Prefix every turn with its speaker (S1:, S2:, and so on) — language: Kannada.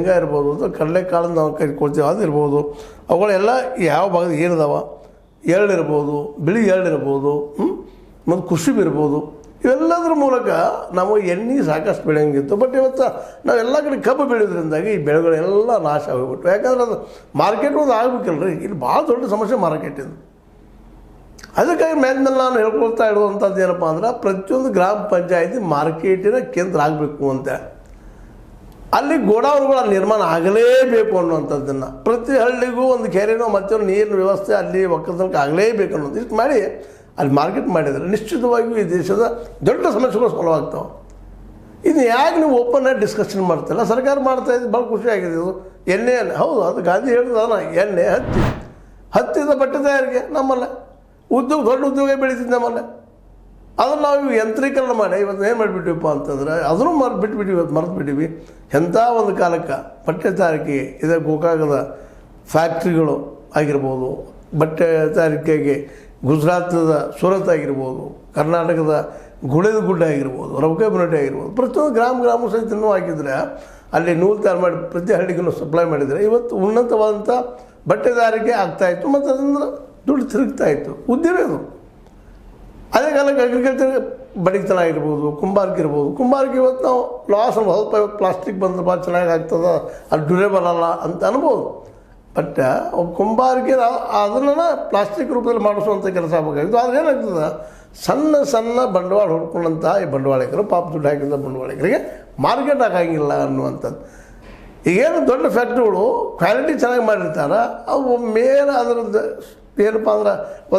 S1: ಶೇಂಗಾ ಇರ್ಬೋದು ಅಥವಾ ಕಡಲೆಕಾಳು ನಾವು ಕೊಡ್ತೀವಿ ಅದು ಇರ್ಬೋದು. ಅವುಗಳೆಲ್ಲ ಯಾವ ಭಾಗದ ಏನಿದಾವ, ಎಳ್ಳು ಇರ್ಬೋದು, ಬಿಳಿ ಎಳ್ಳು ಇರ್ಬೋದು, ಮತ್ತು ಕುಸುಬ್ ಇರ್ಬೋದು. ಇವೆಲ್ಲದರ ಮೂಲಕ ನಾವು ಎಣ್ಣೆ ಸಾಕಷ್ಟು ಬೆಳೆಯಂಗಿತ್ತು. ಬಟ್ ಇವತ್ತು ನಾವೆಲ್ಲ ಕಡೆ ಕಬ್ಬು ಬೆಳೆಯೋದ್ರಿಂದಾಗಿ ಈ ಬೆಳೆಗಳೆಲ್ಲ ನಾಶ ಆಗಿಬಿಟ್ಟು. ಯಾಕಂದ್ರೆ ಅದು ಮಾರ್ಕೆಟ್ ಒಂದು ಆಗಬೇಕಲ್ರಿ. ಇಲ್ಲಿ ಭಾಳ ದೊಡ್ಡ ಸಮಸ್ಯೆ ಮಾರ್ಕೆಟ್ ಇದು. ಅದಕ್ಕಾಗಿ ಮೇಲೆ ನಾನು ಹೇಳ್ಕೊಳ್ತಾ ಇಡುವಂಥದ್ದು ಏನಪ್ಪ ಅಂದ್ರೆ, ಪ್ರತಿಯೊಂದು ಗ್ರಾಮ ಪಂಚಾಯತಿ ಮಾರ್ಕೆಟಿನ ಕೇಂದ್ರ ಆಗಬೇಕು ಅಂತ, ಅಲ್ಲಿ ಗೋಡೌನ್ಗಳ ನಿರ್ಮಾಣ ಆಗಲೇಬೇಕು ಅನ್ನುವಂಥದ್ದನ್ನು, ಪ್ರತಿ ಹಳ್ಳಿಗೂ ಒಂದು ಕೆರೆನೋ ಮತ್ತೊಂದು ನೀರಿನ ವ್ಯವಸ್ಥೆ ಅಲ್ಲಿ ಒಕ್ಕಲ್ತನಕ್ಕೆ ಆಗಲೇಬೇಕು ಅನ್ನೋದು ಇಷ್ಟು ಮಾಡಿ ಅಲ್ಲಿ ಮಾರ್ಕೆಟ್ ಮಾಡಿದರೆ ನಿಶ್ಚಿತವಾಗಿಯೂ ಈ ದೇಶದ ದೊಡ್ಡ ಸಮಸ್ಯೆಗಳು ಸಾಲ್ವ್ ಆಗ್ತಾವೆ. ಇದು ಯಾಕೆ ನೀವು ಓಪನ್ ಆಗಿ ಡಿಸ್ಕಷನ್ ಮಾಡ್ತಿಲ್ಲ? ಸರ್ಕಾರ ಮಾಡ್ತಾಯಿದ್ದು ಭಾಳ ಖುಷಿಯಾಗಿದೆ. ಇದು ಎಣ್ಣೆ ಹೌದು, ಅದು ಗಾಂಧಿ ಹೇಳಿದಾನ, ಎಣ್ಣೆ ಹತ್ತಿದ ಬಟ್ಟೆ ತಯಾರಿಗೆ ನಮ್ಮಲ್ಲೇ ಉದ್ಯೋಗ, ದೊಡ್ಡ ಉದ್ಯೋಗ ಬೆಳೀತಿದ್ದು ನಮ್ಮಲ್ಲೇ. ಅದನ್ನು ನಾವು ಯಂತ್ರೀಕರಣ ಮಾಡಿ ಇವತ್ತು ಏನು ಮಾಡಿಬಿಟ್ಟಿವಪ್ಪ ಅಂತಂದ್ರೆ ಅದನ್ನು ಬಿಟ್ಬಿಟ್ಟಿವಿ, ಇವತ್ತು ಮರೆತು ಬಿಟ್ಟಿವಿ. ಎಂಥ ಒಂದು ಕಾಲಕ್ಕೆ ಬಟ್ಟೆ ತಯಾರಿಕೆ ಇದೇ ಗೋಕಾಕದ ಫ್ಯಾಕ್ಟ್ರಿಗಳು ಆಗಿರ್ಬೋದು, ಬಟ್ಟೆ ತಯಾರಿಕೆಗೆ ಗುಜರಾತದ ಸೂರತ್ ಆಗಿರ್ಬೋದು, ಕರ್ನಾಟಕದ ಗುಡ್ಡ ಆಗಿರ್ಬೋದು, ರೌಕೆಬನಟ್ಟಿ ಆಗಿರ್ಬೋದು, ಪ್ರತಿಯೊಂದು ಗ್ರಾಮ ಸಹಿತ ಇನ್ನೂ ಹಾಕಿದರೆ ಅಲ್ಲಿ ನೂಲು ತಯಾರು ಮಾಡಿ ಪ್ರತಿ ಹಳ್ಳಿಗೂ ಸಪ್ಲೈ ಮಾಡಿದರೆ ಇವತ್ತು ಉನ್ನತವಾದಂಥ ಬಟ್ಟೆ ತಯಾರಿಕೆ ಆಗ್ತಾಯಿತ್ತು. ಮತ್ತು ಅದರಿಂದ ದುಡ್ಡು ತಿರುಗ್ತಾಯಿತ್ತು, ಉದ್ಯೋಗ ಅದು. ಅದೇ ಕಾಲಕ್ಕೆ ಅಗ್ರಿಕಲ್ಚರ್ ಬಡಿತನ ಆಗಿರ್ಬೋದು, ಕುಂಬಾರಿಕೆ ಇವತ್ತು ನಾವು ಲಾಸ್ ಸ್ವಲ್ಪ ಇವತ್ತು ಪ್ಲಾಸ್ಟಿಕ್ ಬಂದ್ರೆ ಭಾಳ ಚೆನ್ನಾಗಿ ಆಗ್ತದೆ, ಅದು ಡ್ಯೂರೇಬಲ್ ಅಲ್ಲ ಅಂತ ಅನ್ಬೋದು. ಬಟ್ ಕುಂಬಾರಿಕೆ ಅದನ್ನು ಪ್ಲಾಸ್ಟಿಕ್ ರೂಪದಲ್ಲಿ ಮಾಡಿಸುವಂಥ ಕೆಲಸ ಆಗಬೇಕಾಗಿತ್ತು. ಆದರೆ ಏನಾಗ್ತದೆ, ಸಣ್ಣ ಬಂಡವಾಳ ಹುಡ್ಕೊಂಡಂಥ ಈ ಬಂಡವಾಳಿಗರು, ಪಾಪ ದುಡ್ಡು ಹಾಕಿದ ಬಂಡವಾಳಿಗರಿಗೆ ಮಾರ್ಕೆಟ್ ಆಗಂಗಿಲ್ಲ ಅನ್ನುವಂಥದ್ದು. ಈಗೇನು ದೊಡ್ಡ ಫ್ಯಾಕ್ಟ್ರಿಗಳು ಕ್ವಾಲಿಟಿ ಚೆನ್ನಾಗಿ ಮಾಡಿರ್ತಾರೆ, ಅವು ಮೇಲೆ ಅದರದ್ದು ಏನಪ್ಪ ಅಂದ್ರೆ ಒಂದು